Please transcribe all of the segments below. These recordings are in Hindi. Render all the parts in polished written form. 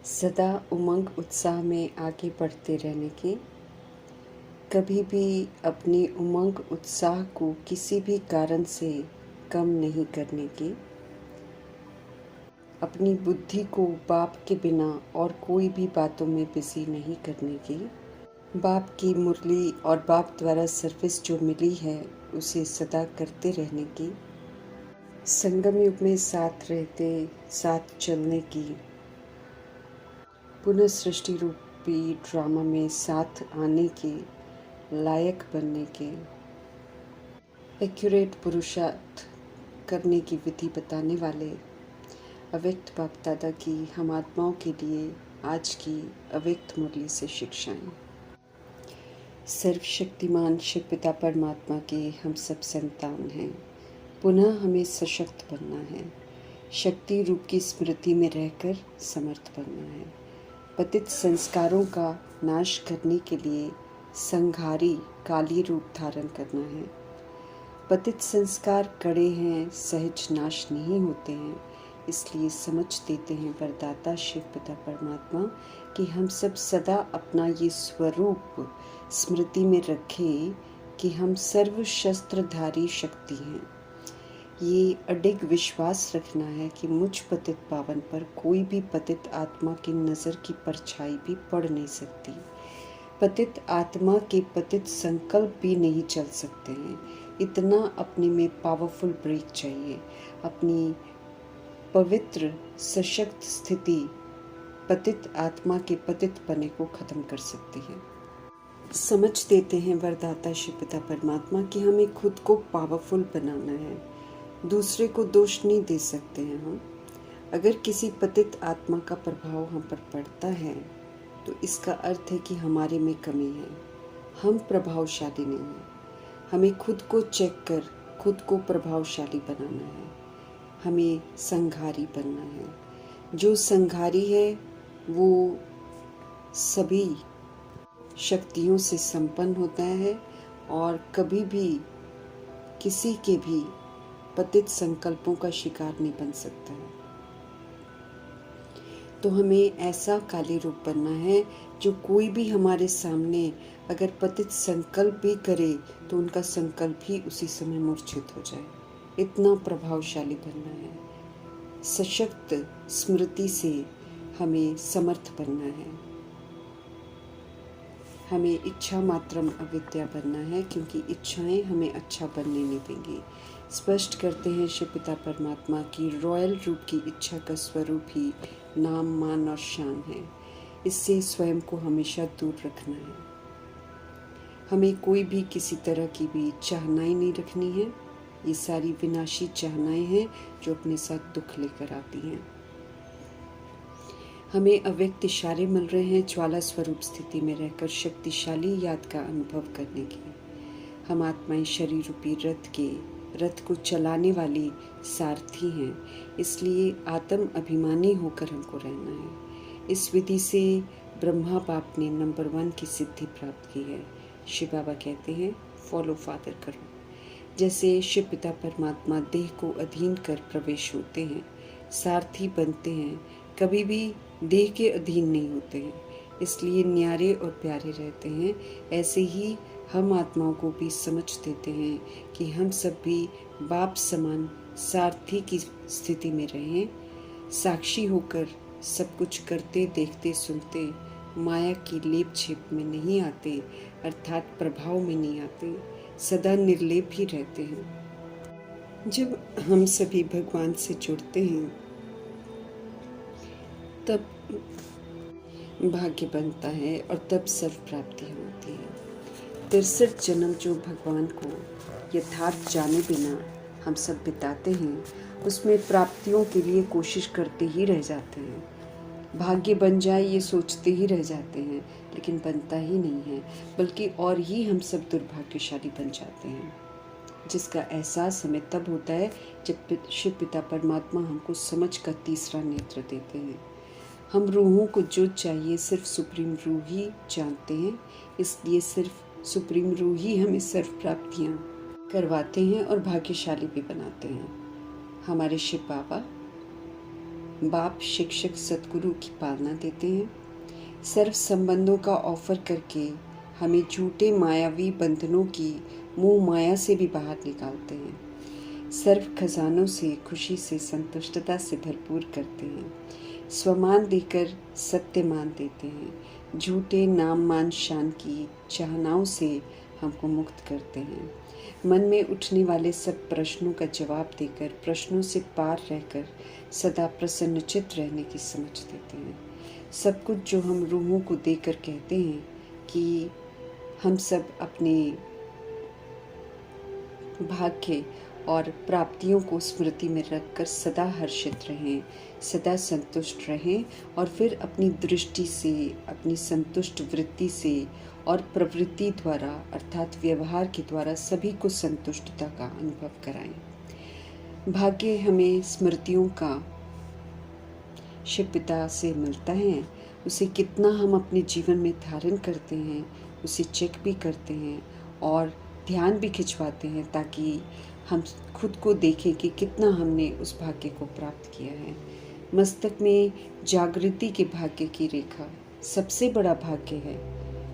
सदा उमंग उत्साह में आगे बढ़ते रहने की, कभी भी अपनी उमंग उत्साह को किसी भी कारण से कम नहीं करने की, अपनी बुद्धि को बाप के बिना और कोई भी बातों में बिजी नहीं करने की, बाप की मुरली और बाप द्वारा सर्विस जो मिली है उसे सदा करते रहने की, संगम युग में साथ रहते साथ चलने की, पुनः सृष्टि रूपी ड्रामा में साथ आने के लायक बनने के, एक्यूरेट पुरुषार्थ करने की विधि बताने वाले अव्यक्त बाप दादा की हम आत्माओं के लिए आज की अव्यक्त मुरली से शिक्षाएं। सर्वशक्तिमान शिव पिता परमात्मा के हम सब संतान हैं। पुनः हमें सशक्त बनना है, शक्ति रूप की स्मृति में रहकर समर्थ बनना है। पतित संस्कारों का नाश करने के लिए संहारी काली रूप धारण करना है। पतित संस्कार कड़े हैं, सहज नाश नहीं होते हैं, इसलिए समझ देते हैं वरदाता शिव पिता परमात्मा कि हम सब सदा अपना ये स्वरूप स्मृति में रखें कि हम सर्व शस्त्रधारी शक्ति हैं। ये अडिग विश्वास रखना है कि मुझ पतित पावन पर कोई भी पतित आत्मा की नज़र की परछाई भी पड़ नहीं सकती। पतित आत्मा के पतित संकल्प भी नहीं चल सकते हैं। इतना अपने में पावरफुल ब्रेक चाहिए। अपनी पवित्र सशक्त स्थिति पतित आत्मा के पतित पने को खत्म कर सकती है। समझ देते हैं वरदाता शिव पिता परमात्मा कि हमें खुद को पावरफुल बनाना है। दूसरे को दोष नहीं दे सकते हैं हम। अगर किसी पतित आत्मा का प्रभाव हम पर पड़ता है तो इसका अर्थ है कि हमारे में कमी है, हम प्रभावशाली नहीं हैं। हमें खुद को चेक कर खुद को प्रभावशाली बनाना है। हमें संघारी बनना है। जो संघारी है वो सभी शक्तियों से संपन्न होता है और कभी भी किसी के भी पतित संकल्पों का शिकार नहीं बन सकता है। तो हमें ऐसा काली रूप बनना है जो कोई भी हमारे सामने अगर पतित संकल्प भी करे तो उनका संकल्प ही उसी समय मूर्छित हो जाए। इतना प्रभावशाली बनना है। सशक्त स्मृति से हमें समर्थ बनना है। हमें इच्छा मात्रम अविद्या बनना है, क्योंकि इच्छाएं हमें अच्छा बनने नहीं देंगी। स्पष्ट करते हैं शिव पिता परमात्मा की रॉयल रूप की इच्छा का स्वरूप ही नाम, मान और शान है। इससे स्वयं को हमेशा दूर रखना है। हमें कोई भी किसी तरह की भी चाहनाएं नहीं रखनी है। ये सारी विनाशी चाहनाएं हैं जो अपने साथ दुख लेकर आती हैं। हमें अव्यक्त इशारे मिल रहे हैं ज्वाला स्वरूप स्थिति में रहकर शक्तिशाली याद का अनुभव करने की। हम आत्माएं शरीर रूपी रथ को चलाने वाली सारथी हैं, इसलिए आत्म अभिमानी होकर हमको रहना है। इस विधि से ब्रह्मा बाप ने नंबर 1 की सिद्धि प्राप्त की है। शिव बाबा कहते हैं फॉलो फादर करो। जैसे शिव पिता परमात्मा देह को अधीन कर प्रवेश होते हैं, सारथी बनते हैं, कभी भी देह के अधीन नहीं होते हैं, इसलिए न्यारे और प्यारे रहते हैं। ऐसे ही हम आत्माओं को भी समझ देते हैं कि हम सब भी बाप समान सारथी की स्थिति में रहें, साक्षी होकर सब कुछ करते देखते सुनते, माया की लेप छेप में नहीं आते, अर्थात प्रभाव में नहीं आते, सदा निर्लेप ही रहते हैं। जब हम सभी भगवान से जुड़ते हैं तब भाग्य बनता है और तब सर्व प्राप्ति होती है। 63 जन्म जो भगवान को यथार्थ जाने बिना हम सब बिताते हैं, उसमें प्राप्तियों के लिए कोशिश करते ही रह जाते हैं। भाग्य बन जाए ये सोचते ही रह जाते हैं, लेकिन बनता ही नहीं है, बल्कि और ही हम सब दुर्भाग्यशाली बन जाते हैं। जिसका एहसास हमें तब होता है जब शिव पिता परमात्मा हमको समझ का तीसरा नेत्र देते हैं। हम रूहों को जो चाहिए सिर्फ सुप्रीम रूह ही जानते हैं, इसलिए सिर्फ सुप्रीम रूह ही हमें सर्व प्राप्तियाँ करवाते हैं और भाग्यशाली भी बनाते हैं। हमारे शिव बाबा बाप शिक्षक सतगुरु की पालना देते हैं। सर्व संबंधों का ऑफर करके हमें झूठे मायावी बंधनों की मोह माया से भी बाहर निकालते हैं। सर्व खजानों से खुशी से संतुष्टता से भरपूर करते हैं। स्वमान देकर सत्यमान देते हैं। झूठे नाम मान शान की चाहनाओं से हमको मुक्त करते हैं। मन में उठने वाले सब प्रश्नों का जवाब देकर प्रश्नों से पार रहकर सदा प्रसन्नचित्त रहने की समझ देते हैं। सब कुछ जो हम रूहों को देकर कहते हैं कि हम सब अपने भाग्य और प्राप्तियों को स्मृति में रखकर सदा हर्षित रहें, सदा संतुष्ट रहें और फिर अपनी दृष्टि से, अपनी संतुष्ट वृत्ति से और प्रवृत्ति द्वारा अर्थात व्यवहार के द्वारा सभी को संतुष्टता का अनुभव कराएं। भाग्य हमें स्मृतियों का शिव पिता से मिलता है। उसे कितना हम अपने जीवन में धारण करते हैं, उसे चेक भी करते हैं और ध्यान भी खिंचवाते हैं ताकि हम खुद को देखें कि कितना हमने उस भाग्य को प्राप्त किया है। मस्तक में जागृति के भाग्य की रेखा सबसे बड़ा भाग्य है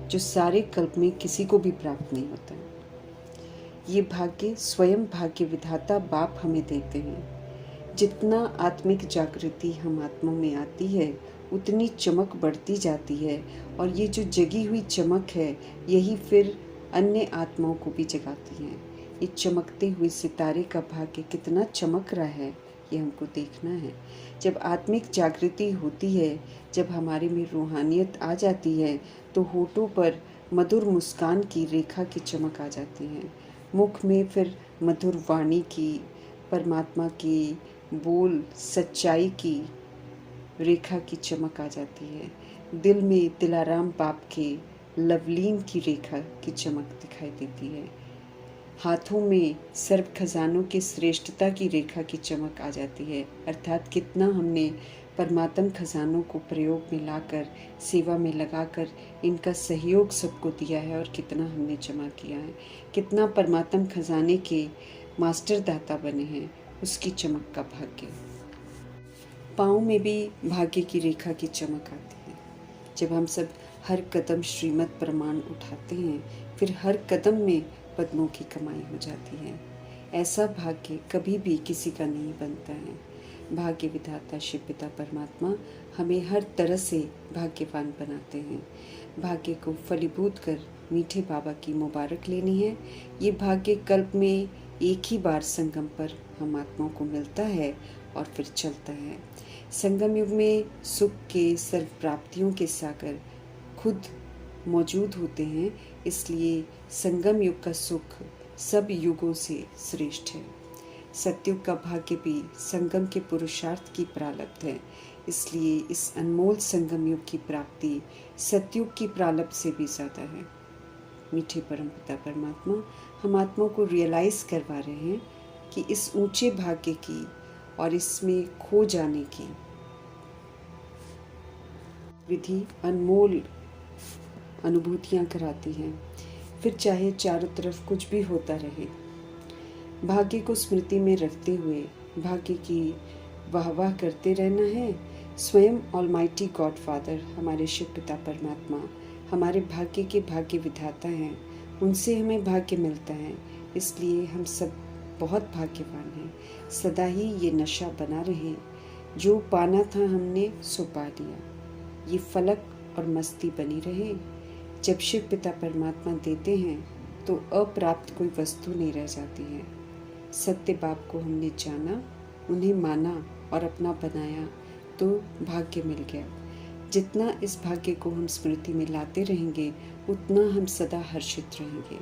जो सारे कल्प में किसी को भी प्राप्त नहीं होता। ये भाग्य स्वयं भाग्य विधाता बाप हमें देते हैं। जितना आत्मिक जागृति हम आत्मा में आती है उतनी चमक बढ़ती जाती है और ये जो जगी हुई चमक है यही फिर अन्य आत्माओं को भी जगाती है। ये चमकते हुए सितारे का भाग्य कितना चमक रहा है ये हमको देखना है। जब आत्मिक जागृति होती है, जब हमारे में रूहानियत आ जाती है तो होठों पर मधुर मुस्कान की रेखा की चमक आ जाती है। मुख में फिर मधुर वाणी की, परमात्मा की बोल, सच्चाई की रेखा की चमक आ जाती है। दिल में दिलाराम बाप के लवलीन की रेखा की चमक दिखाई देती है। हाथों में सर्व खजानों की श्रेष्ठता की रेखा की चमक आ जाती है, अर्थात कितना हमने परमात्म खजानों को प्रयोग में लाकर, सेवा में लगाकर इनका सहयोग सबको दिया है और कितना हमने जमा किया है, कितना परमात्म खजाने के मास्टर दाता बने हैं, उसकी चमक का भाग्य। पाँव में भी भाग्य की रेखा की चमक आती है। जब हम सब हर कदम श्रीमत प्रमाण उठाते हैं, फिर हर कदम में पद्मों की कमाई हो जाती है। ऐसा भाग्य कभी भी किसी का नहीं बनता है। भाग्य विधाता शिव पिता परमात्मा हमें हर तरह से भाग्यवान बनाते हैं। भाग्य को फलीभूत कर मीठे बाबा की मुबारक लेनी है। ये भाग्य कल्प में एक ही बार संगम पर हम आत्माओं को मिलता है और फिर चलता है। संगम युग में सुख के सर्व प्राप्तियों के सागर खुद मौजूद होते हैं, इसलिए संगम युग का सुख सब युगों से श्रेष्ठ है। सतयुग का भाग्य भी संगम के पुरुषार्थ की प्रारब्ध है, इसलिए इस अनमोल संगम युग की प्राप्ति सतयुग की प्रारब्ध से भी ज़्यादा है। मीठे परमपिता परमात्मा हम आत्माओं को रियलाइज करवा रहे हैं कि इस ऊंचे भाग्य की और इसमें खो जाने की विधि अनमोल अनुभूतियाँ कराती हैं। फिर चाहे चारों तरफ कुछ भी होता रहे, भाग्य को स्मृति में रखते हुए भाग्य की वाहवाह करते रहना है। स्वयं ऑलमाइटी गॉड फादर हमारे शिव पिता परमात्मा हमारे भाग्य के भाग्य विधाता हैं, उनसे हमें भाग्य मिलता है, इसलिए हम सब बहुत भाग्यवान हैं। सदा ही ये नशा बना रहे, जो पाना था हमने सो पा लिया। ये फलक और मस्ती बनी रहे। जब शिव पिता परमात्मा देते हैं तो अप्राप्त कोई वस्तु नहीं रह जाती है। सत्य बाप को हमने जाना, उन्हें माना और अपना बनाया तो भाग्य मिल गया। जितना इस भाग्य को हम स्मृति में लाते रहेंगे उतना हम सदा हर्षित रहेंगे।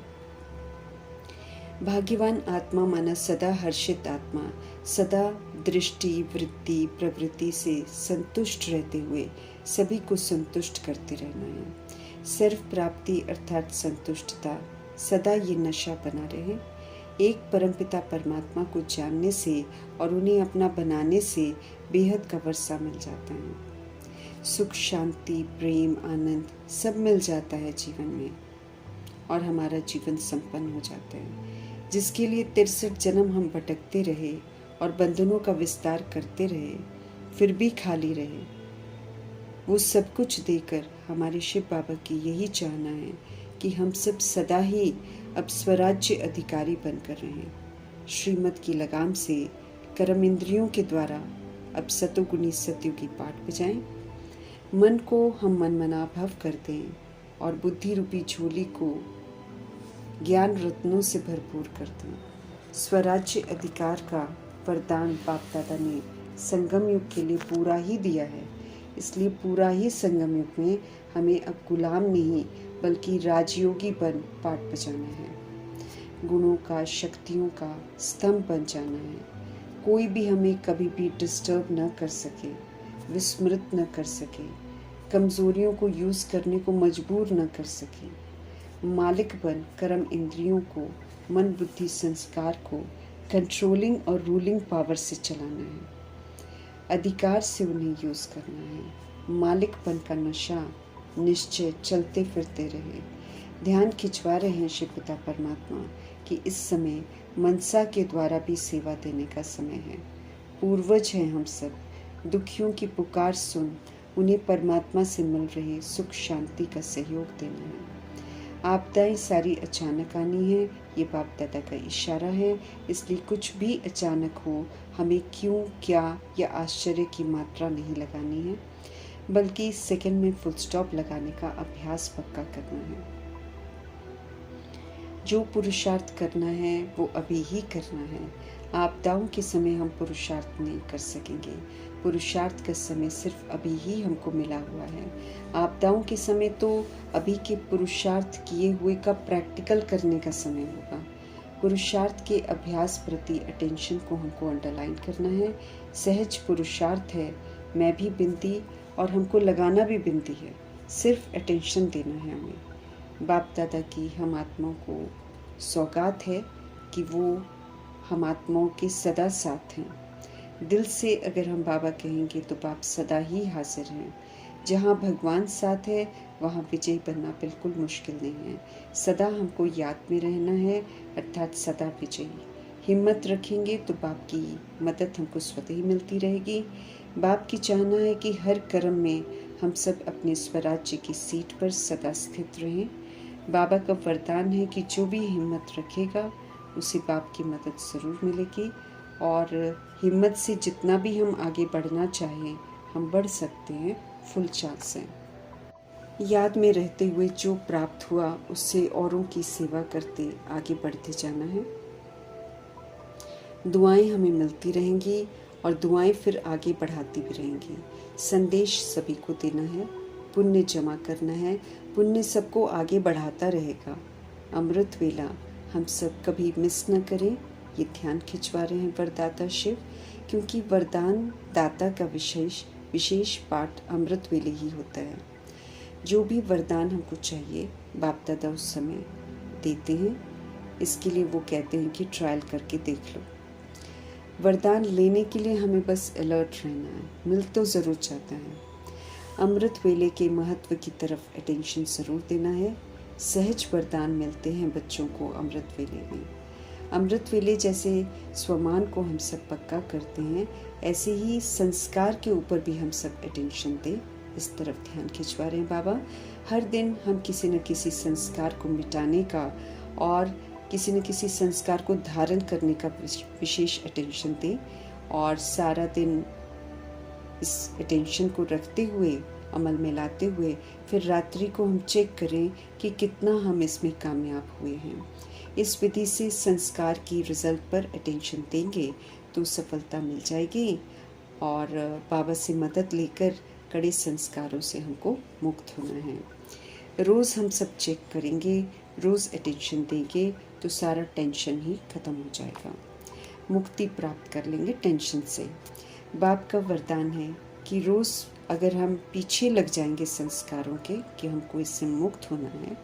भाग्यवान आत्मा माना सदा हर्षित आत्मा, सदा दृष्टि वृत्ति प्रवृत्ति से संतुष्ट रहते हुए सभी को संतुष्ट करते रहना है। सर्व प्राप्ति अर्थात संतुष्टता सदा ये नशा बना रहे। एक परमपिता परमात्मा को जानने से और उन्हें अपना बनाने से बेहद का वर्षा मिल जाता है। सुख शांति प्रेम आनंद सब मिल जाता है जीवन में और हमारा जीवन संपन्न हो जाता है। जिसके लिए 63 जन्म हम भटकते रहे और बंधनों का विस्तार करते रहे, फिर भी खाली रहे। वो सब कुछ देकर हमारे शिव बाबा की यही चाहना है कि हम सब सदा ही अब स्वराज्य अधिकारी बनकर रहें। श्रीमत की लगाम से कर्म इंद्रियों के द्वारा अब सतोगुणी सतयुगी पाठ बजाएं। मन को हम मनमनाभव कर दें और बुद्धि रूपी झोली को ज्ञान रत्नों से भरपूर कर दें। स्वराज्य अधिकार का वरदान बाप दादा ने संगम युग के लिए पूरा ही दिया है, इसलिए पूरा ही संगम युग में हमें अब गुलाम नहीं बल्कि राजयोगी बन पाठ बजाना है। गुणों का, शक्तियों का स्तंभ बन जाना है। कोई भी हमें कभी भी डिस्टर्ब न कर सके, विस्मृत न कर सके, कमजोरियों को यूज करने को मजबूर न कर सके। मालिक बन कर्म इंद्रियों को, मन बुद्धि संस्कार को कंट्रोलिंग और रूलिंग पावर से चलाना है। अधिकार से उन्हें यूज करना है। मालिकपन का नशा निश्चय चलते फिरते रहे। ध्यान खिंचवा रहे हैं शिव पिता परमात्मा कि इस समय मनसा के द्वारा भी सेवा देने का समय है। पूर्वज हैं हम सब, दुखियों की पुकार सुन उन्हें परमात्मा से मिल रहे सुख शांति का सहयोग देना है। आपदाएं सारी अचानक आनी है, ये बाप दादा का इशारा है। इसलिए कुछ भी अचानक हो हमें क्यों, क्या या आश्चर्य की मात्रा नहीं लगानी है, बल्कि सेकंड में फुल स्टॉप लगाने का अभ्यास पक्का करना है। जो पुरुषार्थ करना है वो अभी ही करना है। आपदाओं के समय हम पुरुषार्थ नहीं कर सकेंगे। पुरुषार्थ का समय सिर्फ अभी ही हमको मिला हुआ है। आपदाओं के समय तो अभी के पुरुषार्थ किए हुए का प्रैक्टिकल करने का समय होगा। पुरुषार्थ के अभ्यास प्रति अटेंशन को हमको अंडरलाइन करना है। सहज पुरुषार्थ है, मैं भी बिनती और हमको लगाना भी बिनती है। सिर्फ अटेंशन देना है हमें। बाप दादा की हम आत्माओं को सौगात है कि वो हम आत्माओं के सदा साथ हैं। दिल से अगर हम बाबा कहेंगे तो बाप सदा ही हाजिर हैं। जहाँ भगवान साथ है वहाँ विजयी बनना बिल्कुल मुश्किल नहीं है। सदा हमको याद में रहना है, अर्थात सदा विजयी। हिम्मत रखेंगे तो बाप की मदद हमको स्वतः ही मिलती रहेगी। बाप की चाहना है कि हर कर्म में हम सब अपने स्वराज्य की सीट पर सदा स्थित रहें। बाबा का वरदान है कि जो भी हिम्मत रखेगा उसे बाप की मदद ज़रूर मिलेगी और हिम्मत से जितना भी हम आगे बढ़ना चाहें हम बढ़ सकते हैं फुल चाल से। याद में रहते हुए जो प्राप्त हुआ उससे औरों की सेवा करते आगे बढ़ते जाना है। दुआएं हमें मिलती रहेंगी और दुआएं फिर आगे बढ़ाती भी रहेंगी। संदेश सभी को देना है, पुण्य जमा करना है, पुण्य सबको आगे बढ़ाता रहेगा। अमृत वेला हम सब कभी मिस न करें, ये ध्यान खिंचवा रहे हैं वरदाता शिव, क्योंकि वरदान दाता का विशेष पाठ अमृत वेले ही होता है। जो भी वरदान हमको चाहिए बाप दादा उस समय देते हैं। इसके लिए वो कहते हैं कि ट्रायल करके देख लो। वरदान लेने के लिए हमें बस अलर्ट रहना है, मिल तो ज़रूर जाता है। अमृत वेले के महत्व की तरफ अटेंशन ज़रूर देना है। सहज वरदान मिलते हैं बच्चों को अमृत वेले में। अमृत वेले जैसे स्वमान को हम सब पक्का करते हैं, ऐसे ही संस्कार के ऊपर भी हम सब अटेंशन दें। इस तरफ ध्यान खिंचवा रहे हैं बाबा। हर दिन हम किसी न किसी संस्कार को मिटाने का और किसी न किसी संस्कार को धारण करने का विशेष अटेंशन दें और सारा दिन इस अटेंशन को रखते हुए, अमल में लाते हुए फिर रात्रि को हम चेक करें कि कितना हम इसमें कामयाब हुए हैं। इस विधि से संस्कार की रिजल्ट पर अटेंशन देंगे तो सफलता मिल जाएगी और बाबा से मदद लेकर कड़े संस्कारों से हमको मुक्त होना है। रोज़ हम सब चेक करेंगे, रोज़ अटेंशन देंगे तो सारा टेंशन ही ख़त्म हो जाएगा। मुक्ति प्राप्त कर लेंगे टेंशन से। बाप का वरदान है कि रोज़ अगर हम पीछे लग जाएंगे संस्कारों के कि हमको इससे मुक्त होना है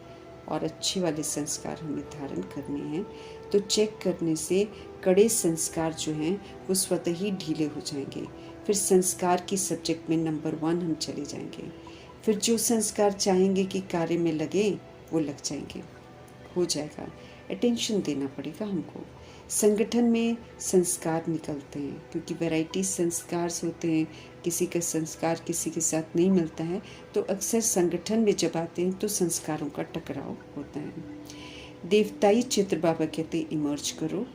और अच्छे वाले संस्कार हमें धारण करने हैं, तो चेक करने से कड़े संस्कार जो हैं वो स्वतः ही ढीले हो जाएंगे। फिर संस्कार की सब्जेक्ट में नंबर 1 हम चले जाएंगे। फिर जो संस्कार चाहेंगे कि कार्य में लगे वो लग जाएंगे, हो जाएगा। अटेंशन देना पड़ेगा हमको। संगठन में संस्कार निकलते हैं, क्योंकि वैरायटी संस्कार होते हैं, किसी का संस्कार किसी के साथ नहीं मिलता है, तो अक्सर संगठन में जब आते हैं तो संस्कारों का टकराव होता है। देवताई चित्र बाबा कहते इमर्ज करो।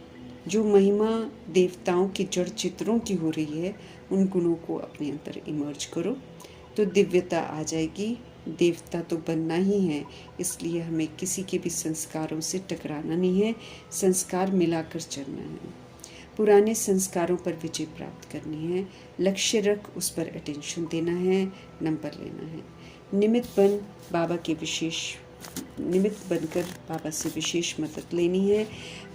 जो महिमा देवताओं की जड़ चित्रों की हो रही है, उन गुणों को अपने अंदर इमर्ज करो तो दिव्यता आ जाएगी। देवता तो बनना ही है, इसलिए हमें किसी के भी संस्कारों से टकराना नहीं है, संस्कार मिलाकर चलना है। पुराने संस्कारों पर विजय प्राप्त करनी है, लक्ष्य रख उस पर अटेंशन देना है, नंबर लेना है। निमित्त बनकर बाबा से विशेष मदद लेनी है।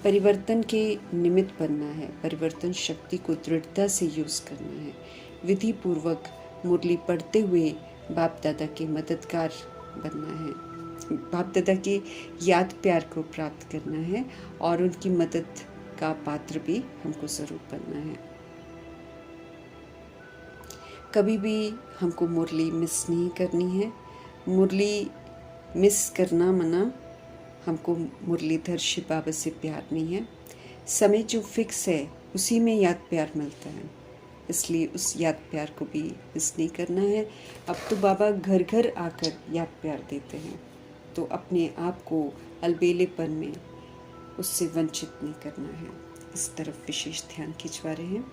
परिवर्तन के निमित्त बनना है, परिवर्तन शक्ति को दृढ़ता से यूज़ करना है। विधि पूर्वक मुरली पढ़ते हुए बाप दादा के मददगार बनना है, बाप दादा के याद प्यार को प्राप्त करना है और उनकी मदद का पात्र भी हमको ज़रूर बनना है। कभी भी हमको मुरली मिस नहीं करनी है। मुरली मिस करना मना हमको मुरलीधर शिव बाबा से प्यार नहीं है। समय जो फिक्स है उसी में याद प्यार मिलता है, इसलिए उस याद प्यार को भी मिस नहीं करना है। अब तो बाबा घर घर आकर याद प्यार देते हैं, तो अपने आप को अलबेलेपन में उससे वंचित नहीं करना है, इस तरफ विशेष ध्यान खिंचवा रहे हैं।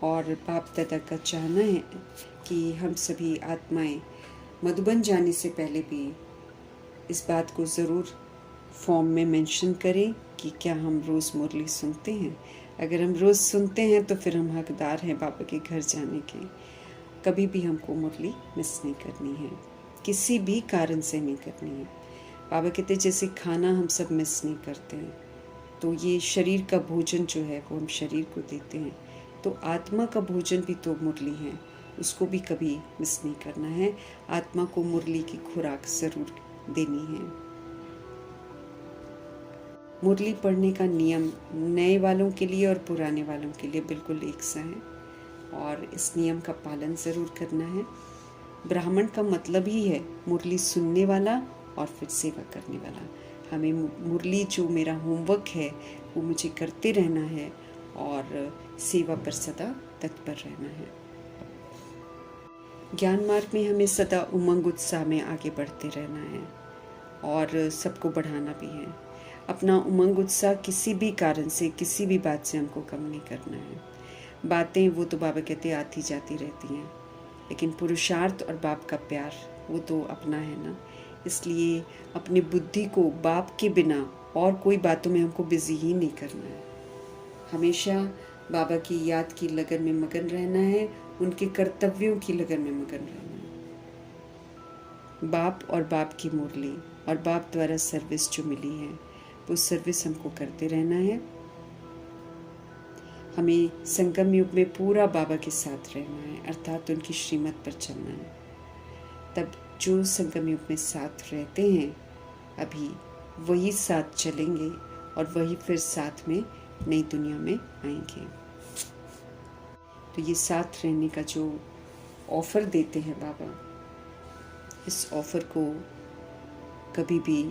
और बाप दादा का चाहना है कि हम सभी आत्माएं मधुबन जाने से पहले भी इस बात को ज़रूर फॉर्म में मेंशन करें कि क्या हम रोज़ मुरली सुनते हैं। अगर हम रोज़ सुनते हैं तो फिर हम हकदार हैं बाबा के घर जाने के। कभी भी हमको मुरली मिस नहीं करनी है, किसी भी कारण से नहीं करनी है। बाबा कहते जैसे खाना हम सब मिस नहीं करते हैं, तो ये शरीर का भोजन जो है वो हम शरीर को देते हैं, तो आत्मा का भोजन भी तो मुरली है, उसको भी कभी मिस नहीं करना है। आत्मा को मुरली की खुराक ज़रूर देनी है। मुरली पढ़ने का नियम नए वालों के लिए और पुराने वालों के लिए बिल्कुल एक सा है, और इस नियम का पालन ज़रूर करना है। ब्राह्मण का मतलब ही है मुरली सुनने वाला और फिर सेवा करने वाला। हमें मुरली जो मेरा होमवर्क है वो मुझे करते रहना है और सेवा पर सदा तत्पर रहना है। ज्ञान मार्ग में हमें सदा उमंग उत्साह में आगे बढ़ते रहना है और सबको बढ़ाना भी है। अपना उमंग उत्साह किसी भी कारण से, किसी भी बात से हमको कम नहीं करना है। बातें वो तो बाबा कहते आती जाती रहती हैं, लेकिन पुरुषार्थ और बाप का प्यार वो तो अपना है ना, इसलिए अपनी बुद्धि को बाप के बिना और कोई बातों में हमको बिजी ही नहीं करना है। हमेशा बाबा की याद की लगन में मगन रहना है, उनके कर्तव्यों की लगन में मगन रहना है। बाप और बाप की मुरली और बाप द्वारा सर्विस जो मिली है वो सर्विस हमको करते रहना है। हमें संगम युग में पूरा बाबा के साथ रहना है, अर्थात उनकी श्रीमत पर चलना है। तब जो संगम युग में साथ रहते हैं अभी, वही साथ चलेंगे और वही फिर साथ में नई दुनिया में आएंगे। तो ये साथ रहने का जो ऑफ़र देते हैं बाबा, इस ऑफ़र को कभी भी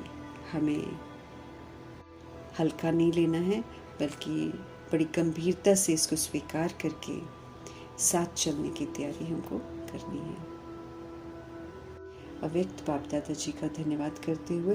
हमें हल्का नहीं लेना है, बल्कि बड़ी गंभीरता से इसको स्वीकार करके साथ चलने की तैयारी हमको करनी है। अव्यक्त बाप दादा जी का धन्यवाद करते हुए